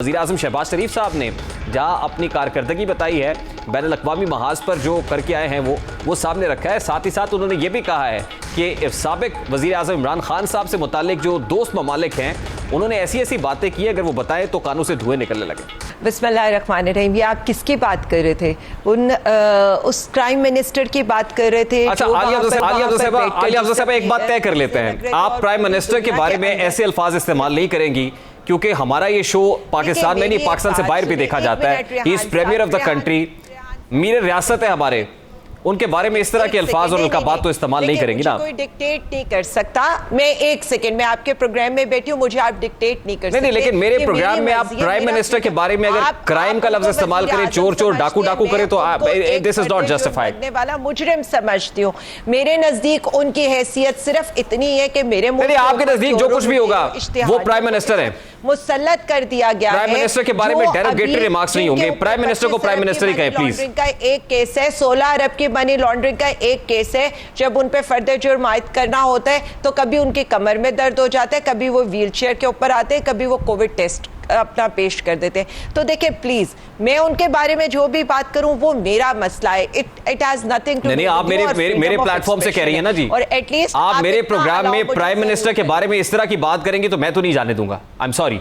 وزیر اعظم شہباز شریف صاحب نے جہاں اپنی کارکردگی بتائی ہے، بین الاقوامی محاذ پر جو کر کے آئے ہیں وہ سامنے رکھا ہے. ساتھ ہی ساتھ انہوں نے یہ بھی کہا ہے کہ سابق وزیر اعظم عمران خان صاحب سے متعلق جو دوست ممالک ہیں انہوں نے ایسی باتیں کی اگر وہ بتائیں تو کانوں سے دھوئیں نکلنے لگے. بسم اللہ الرحمن الرحیم. یہ آپ کس کی بات کر رہے تھے؟ اس کرائم منسٹر کی بات کر رہے تھے. اچھا عالیہ افضل صاحب ایک بات طے کر لیتے ہیں، آپ پرائم منسٹر کے بارے میں ایسے الفاظ استعمال نہیں کریں گی کیونکہ ہمارا یہ شو پاکستان میں نہیں پاکستان سے باہر بھی دیکھا جاتا ہے. ہی از پریمیئر آف دا کنٹری، میر ریاست ہے ہمارے، ان کے بارے میں اس طرح کے الفاظ اور القابات تو استعمال نہیں کریں گی نا. کوئی ڈکٹیٹ نہیں کر سکتا. میں ایک سیکنڈ میں آپ کے پروگرام میں بیٹھی ہوں، مجھے آپ ڈکٹیٹ نہیں کر سکتے. نہیں لیکن میرے پروگرام میں آپ پرائم منسٹر کے بارے میں اگر کرائم کا لفظ استعمال کریں، چور چور ڈاکو کریں تو this is not justified. کرنے والا مجرم سمجھتی ہوں. میرے نزدیک ان کی حیثیت صرف اتنی ہے کہ میرے ملک آپ کے نزدیک جو کچھ بھی ہوگا وہ پرائم منسٹر ہیں، مسلط کر دیا گیا ہے. پرائم منسٹر کے بارے میں ڈیروگیٹری ریمارکس نہیں ہوں گے. پرائم منسٹر کو پرائم منسٹر ہی کہیں پلیز. کا ایک کیس ہے، 16 ارب کی منی لانڈرنگ کا ایک کیس ہے. جب ان پہ فرد جرم عائد کرنا ہوتا ہے تو کبھی ان کی کمر میں درد ہو جاتا ہے، کبھی وہ ویل چیئر کے اوپر آتے ہیں، کبھی وہ کووڈ ٹیسٹ اپنا پیش کر دیتے ہیں. تو دیکھیں پلیز، میں ان کے بارے میں جو بھی بات کروں وہ میرا مسئلہ ہے. It has nothing to do. نہیں آپ میرے پلیٹ فارم سے کہہ رہی ہیں نا جی، اور ایٹ لیسٹ آپ میرے پروگرام میں پرائم منسٹر کے بارے میں اس طرح کی بات کریں گی تو میں تو نہیں جانے دوں گا. I'm sorry.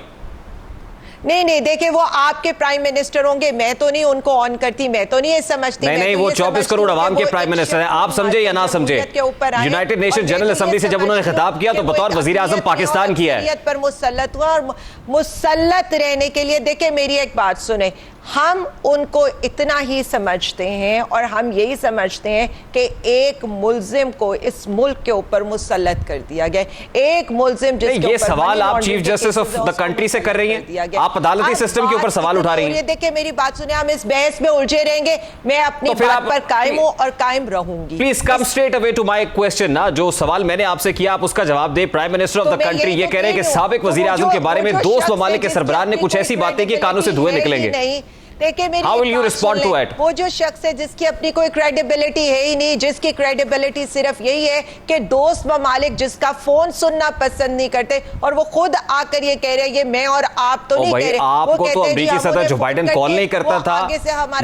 نہیں دیکھیں وہ آپ کے پرائم منسٹر ہوں گے، میں تو نہیں ان کو آن کرتی، میں تو نہیں یہ سمجھتی. نہیں وہ 24 کروڑ عوام کے پرائم منسٹر ہیں، آپ سمجھے یا نہ سمجھے. یونائٹڈ نیشن جنرل اسمبلی سے جب انہوں نے خطاب کیا تو بطور وزیر اعظم پاکستان کیا ہے. پر مسلط ہوا اور مسلط رہنے کے لیے دیکھیں میری ایک بات سنیں، ہم ان کو اتنا ہی سمجھتے ہیں اور ہم یہی سمجھتے ہیں کہ ایک ملزم کو اس ملک کے اوپر مسلط کر دیا گیا. ایک ملزم جس کے یہ سوال آپ chief justice of the country سے کر رہی ہیں، آپ عدالتی سسٹم کے اوپر سوال اٹھا رہی ہیں. دیکھیں میری بات سنیں، ہم اس بحث میں الجھے رہیں گے. میں اپنی بات پر قائم ہوں اور قائم رہوں گی. Please come straight away to my question نا. جو سوال میں نے آپ سے کیا آپ اس کا جواب دیں. Prime minister of the country یہ کہہ رہے ہیں کہ سابق وزیر اعظم کے بارے میں دوست ممالک کے سربراہ نے کچھ ایسی باتیں کی کانوں سے دھوئیں نکلیں گے. How will you respond to it? وہ جو شخص ہے جس کی اپنی کوئی کریڈیبلٹی ہے ہی نہیں، جس کی کریڈیبلٹی صرف یہی ہے کہ دوست ممالک جس کا فون سننا پسند نہیں کرتے اور وہ خود آ کر یہ کہہ رہے ہیں، یہ میں اور آپ تو نہیں کہہ رہے. آپ کو تو امریکی صدر جو بائیڈن کال نہیں کرتا تھا،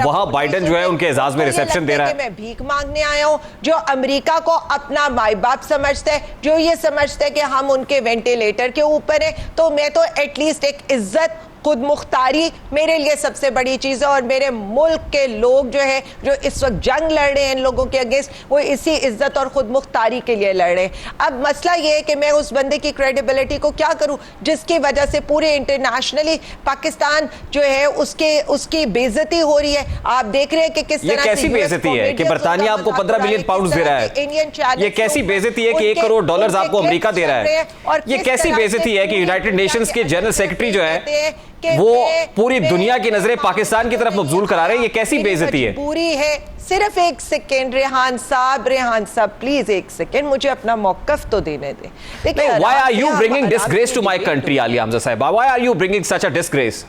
وہاں بائیڈن جو ہے ان کے اعزاز میں ریسیپشن دے رہا ہے. میں بھیک مانگنے آیا ہوں. جو امریکہ کو اپنا مائی باپ سمجھتا ہے، جو یہ سمجھتا ہے کہ ہم ان کے وینٹیلیٹر کے اوپر ہیں، تو میں تو ایٹ لیسٹ ایک عزت، خود مختاری میرے لیے سب سے بڑی چیز ہے. اور میرے ملک کے لوگ جو ہے جو اس وقت جنگ لڑ رہے ہیں ان لوگوں کے اگینسٹ، وہ اسی عزت اور خود مختاری کے لیے لڑ رہے ہیں. اب مسئلہ یہ ہے کہ میں اس بندے کی کریڈیبلٹی کو کیا کروں جس کی وجہ سے پورے انٹرنیشنلی پاکستان جو ہے اس کی بے عزتی ہو رہی ہے. آپ دیکھ رہے ہیں کہ کس طرح یہ کیسی بے عزتی ہے کہ برطانیہ آپ کو 15 ملین پاؤنڈز دے رہا ہے. یہ کیسی بے عزتی ہے کہ 1 کروڑ ڈالرز آپ کو امریکہ دے رہا ہے. یہ کیسی بے عزتی ہے کہ یونائٹڈ نیشنز کے جنرل سیکرٹری جو ہے وہ پوری دنیا کی نظریں پاکستان کی طرف مبذول کرا رہے ہیں. یہ کیسی بے عزتی ہے؟ پوری ہے. صرف ایک سیکنڈ ریحان صاحب پلیز ایک سیکنڈ مجھے اپنا موقف تو دینے دیں. Why are you bringing disgrace to my country, عالیہ افضل صاحبہ? Why are you bringing such a disgrace?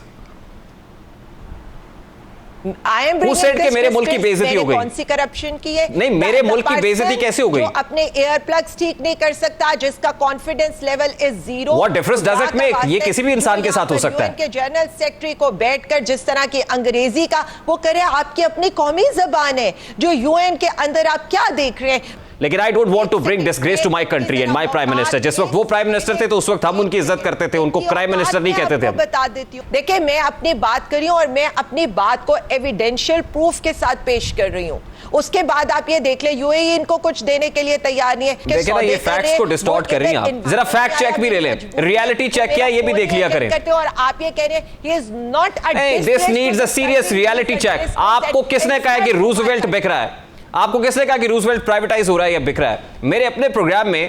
Who said کہ میرے ملک کی بے عزتی ہو گئی؟ کون سی کرپشن کی ہے؟ نہیں میرے ملک کی بے عزتی کیسے ہو گئی؟ جو اپنے ایئر پلگز ٹھیک نہیں کر سکتا، جس کا confidence level is 0. What difference does it make? یہ کسی بھی انسان کے ساتھ ہو سکتا ہے. کے جنرل سیکرٹری کو بیٹھ کر جس طرح کی انگریزی کا وہ کرے، آپ کی اپنی قومی زبان ہے. جو UN کے اندر آپ کیا دیکھ رہے ہیں؟ لیکن I don't want to bring disgrace to my country and my prime minister. جس وقت وہ پرائم منسٹر تھے تو اس وقت ہم ان کی عزت کرتے تھے، ان کو پرائم منسٹر نہیں کہتے تھے. بتا دیتی ہوں، دیکھیں میں اپنی بات کر رہی ہوں اور میں اپنی بات کو ایویڈینشل پروف کے ساتھ پیش کر رہی ہوں. اس کے بعد آپ یہ دیکھ لیں UAE ان کو کچھ دینے کے لیے تیار نہیں ہے. دیکھیں نا یہ فیکٹس کو ڈسٹورٹ کر رہی ہیں آپ. ذرا فیکٹ چیک بھی لے لیں، ریالٹی چیک کیا یہ بھی دیکھ لیا کریں. اور آپ یہ کہہ رہے ہیں he is not a this needs a serious reality check. آپ کو کس نے کہا ہے کہ روزویلٹ بک رہا ہے؟ آپ کو کس نے کہا کہ روزویلٹ پرائیویٹائز ہو رہا ہے یا بک رہا ہے؟ میرے اپنے پروگرام میں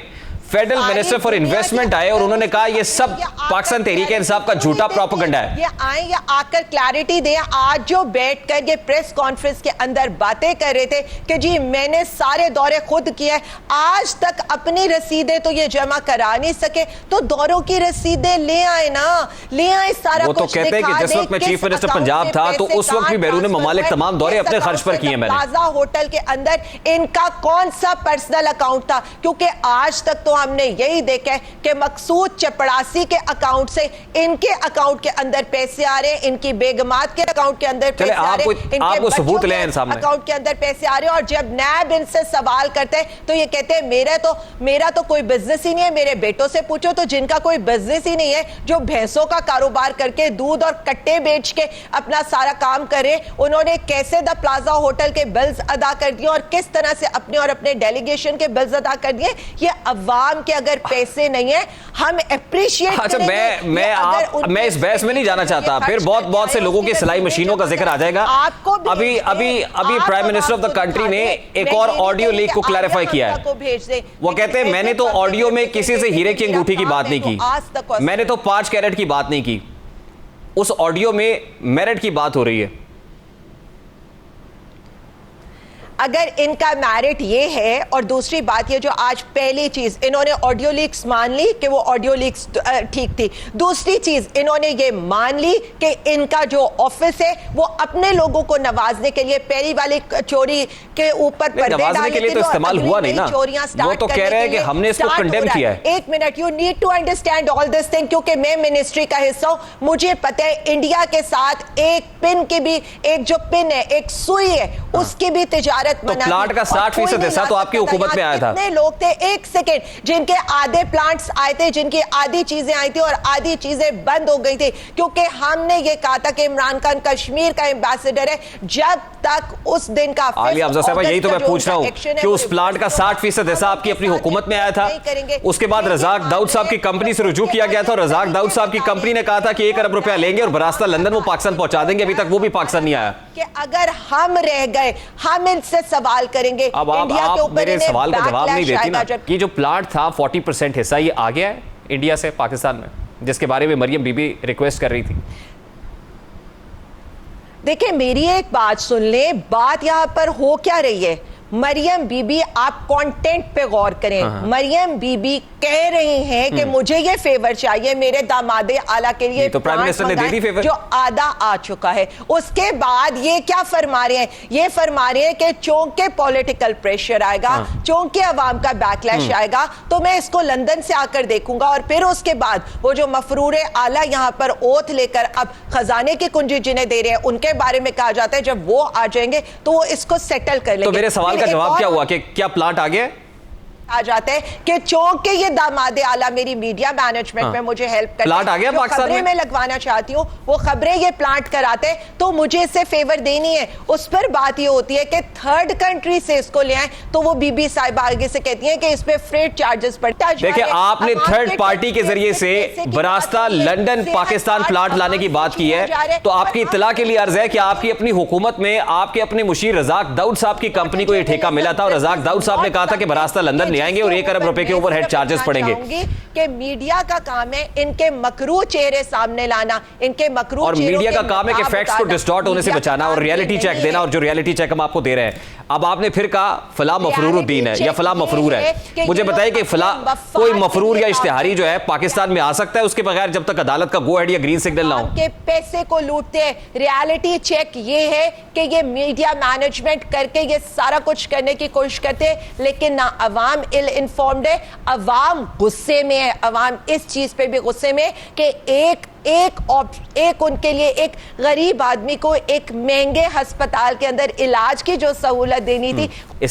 فیڈرل منسٹر فار انویسٹمنٹ آئے اور انہوں نے کہا یہ سب پاکستان تحریک انصاف کا جھوٹا پروپیگنڈا ہے. یہ آئیں یا آ کر کلیئرٹی دیں. آج جو بیٹھ کر یہ پریس کانفرنس کے اندر باتیں کر رہے تھے کہ جی میں نے سارے دورے خود کیے، آج تک اپنی رسیدیں تو یہ جمع کرا نہیں سکے. تو دوروں کی رسیدیں لے آئے نا، لے آئے سارا کچھ. وہ تو کہتے ہیں کہ جس وقت میں چیف منسٹر پنجاب تھا تو اس وقت بھی بیرون ممالک تمام دورے اپنے خرچ پر کیے میں نے. پلازا ہوٹل کے اندر ان کا کون سا پرسنل اکاؤنٹ تھا؟ کیونکہ آج تک تو ہم نے یہی دیکھا ہے کہ مقصود چپڑاسی کے اکاؤنٹ سے ان کے اکاؤنٹ کے اندر پیسے آ رہے ہیں, ان کی بیگمات کے اکاؤنٹ کے اندر پیسے آ رہے ہیں, ان کے بچوں کے اکاؤنٹ کے اندر پیسے آ رہے ہیں, اور جب نیب ان سے سوال کرتے ہیں تو یہ کہتے ہیں میرا تو کوئی بزنس ہی نہیں ہے, میرے بیٹوں سے پوچھو تو جن کا کوئی بزنس ہی نہیں ہے, جو بھینسوں کا کاروبار کر کے دودھ اور کٹے بیچ کے اپنا سارا کام کرے, انہوں نے کیسے دا پلازا ہوٹل کے بلز ادا کر دیے اور کس طرح سے اپنے اور اپنے ڈیلیگیشن کے بلز ادا کر دیے. یہ عوام کے اگر پیسے نہیں ہیں ہم اپریشیٹ کریں گے. میں اس بحث میں نہیں جانا چاہتا, پھر بہت سے لوگوں کی سلائی مشینوں کا ذکر آ جائے گا. ابھی prime minister of the country نے ایک اور آڈیو لیک کو کلیریفائی کیا ہے. وہ کہتے ہیں میں نے تو آڈیو میں کسی سے ہیرے کی انگوٹھی کی بات نہیں کی, میں نے تو 5 کیرٹ کی بات نہیں کی, اس آڈیو میں میرٹ کی بات ہو رہی ہے. اگر ان کا میرٹ یہ ہے, اور دوسری بات یہ جو آج پہلی چیز انہوں نے آڈیو لیکس مان لی کہ وہ آڈیو لیکس ٹھیک تھی, دوسری چیز انہوں نے یہ مان لی کہ ان کا جو آفس ہے وہ اپنے لوگوں کو نوازنے کے لیے پہلی والی چوری کے اوپر پردے ڈالنے کے لیے تو استعمال ہوا نہیں نا, وہ تو کہہ رہے ہیں کہ ہم نے اس کو کنڈیم کیا ہے. ایک منٹ, you need to understand all this thing, کیونکہ میں منسٹری کا حصہ ہوں, مجھے پتہ ہے انڈیا کے ساتھ ایک پن کی بھی, ایک جو پن ہے, ایک سوئی ہے, اس کی بھی تجارت تو پلانٹ کا 60% حصہ تو آپ کی حکومت میں آیا تھا. کتنے لوگ تھے, ایک سیکنڈ, جن کے آدھے پلانٹس آئے تھے, جن کی آدھی چیزیں آئی تھی اور آدھی چیزیں بند ہو گئی تھی, کیونکہ ہم نے یہ کہا تھا کہ عمران خان کشمیر کا ایمبیسڈر ہے, جب تک اس دن کا عالیہ افضل صاحبہ یہی تو میں پوچھ رہا ہوں کہ اس پلانٹ کا 60% حصہ آپ کی اپنی حکومت میں آیا تھا, اس کے بعد رزاق داؤد صاحب کی کمپنی سے رجوع کیا گیا تھا, اور رزاق داؤد صاحب کی کمپنی نے کہا تھا کہ 1 ارب روپیہ لیں گے اور براستہ لندن وہ پاکستان پہنچا دیں گے, ابھی تک وہ بھی پاکستان نہیں آیا. کہ اگر ہم رہ گئے ہم ان سے سوال کریں گے. اب آپ میرے سوال کا جواب نہیں دیتی نا. یہ جو پلانٹ تھا 40% حصہ یہ آ گیا ہے انڈیا سے پاکستان میں, جس کے بارے میں مریم بی بی ریکویسٹ کر رہی تھی. دیکھیں میری ایک بات سن لیں, بات یہاں پر ہو کیا رہی ہے. مریم بی بی آپ کانٹینٹ پہ غور کریں. مریم بی بی کہہ رہی ہیں کہ مجھے یہ فیور چاہیے میرے داماد اعلیٰ کے لیے, تو پرائم منسٹر نے دے دی فیور جو آدھا آ چکا ہے. اس کے بعد یہ کیا فرما رہے ہیں, یہ فرما رہے ہیں کہ چونکہ پولیٹیکل پریشر آئے گا, چونکہ عوام کا بیک لیش آئے گا, تو میں اس کو لندن سے آ کر دیکھوں گا, اور پھر اس کے بعد وہ جو مفرور اعلیٰ یہاں پر اوتھ لے کر اب خزانے کی کنجی جنہیں دے رہے ہیں ان کے بارے میں کہا جاتا ہے, جب وہ آ جائیں گے تو وہ اس کو سیٹل کر لیں گے. تو میرے سوال کا جواب کیا ہوا کہ کیا پلانٹ آ گیا آ جاتا ہے کہ چونکہ یہ داماد اعلیٰ میری میڈیا مینجمنٹ میں مجھے ہیلپ پلانٹ آ گیا پاکستان میں لگوانا چاہتی ہوں, وہ خبریں یہ پلانٹ کراتے تو مجھے اسے فیور دینی ہے. اس پر بات یہ ہوتی ہے کہ تھرڈ کنٹری سے اس کو لے آئیں, تو وہ بی بی صاحبہ آگے سے کہتی ہیں کہ اس پہ فریٹ چارجز پڑتا ہے. دیکھیں آپ نے تھرڈ پارٹی کے ذریعے سے براستہ لندن پاکستان پلانٹ لانے کی بات کی ہے, تو آپ کی اطلاع کے لیے عرض ہے کہ آپ کی اپنی حکومت میں آپ کے اپنے مشیر رزاق داؤد صاحب کی کمپنی کو یہ ٹھیکہ ملا تھا, اور رزاق داؤد صاحب نے کہا تھا کہ براستہ لندن لے آئیں گے اور 1 ارب روپے کے اوور ہیڈ چارجز پڑیں گے. کہ میڈیا کا کام ہے ان کے مکروہ چہرے سامنے لانا, ان کے مکروہ اور میڈیا کا کام ہے کہ فیکٹس کو ڈسٹارٹ ہونے سے بچانا اور ریالٹی چیک دینا, اور جو ریالٹی چیک ہم آپ کو دے رہے ہیں. اب آپ نے پھر کہا فلاں مفرور الدین ہے یا فلاں مفرور ہے, مجھے بتائیے کہ فلاں کوئی مفرور یا اشتہاری جو ہے پاکستان میں آ سکتا ہے اس کے بغیر جب تک عدالت کا گو ہیڈ یا گرین سگنل نہ ہو. کے پیسے کو لوٹتے ہیں. ریالٹی چیک یہ ہے کہ یہ میڈیا مینجمنٹ کر کے یہ سارا کچھ کرنے کی کوشش کرتے ہیں, لیکن نہ عوام ill informed ہے, عوام غصے میں ہے, عوام اس چیز پہ بھی غصے میں کہ ایک ان کے لیے ایک غریب آدمی کو ایک مہنگے ہسپتال کے اندر علاج کی جو سہولت دینی تھی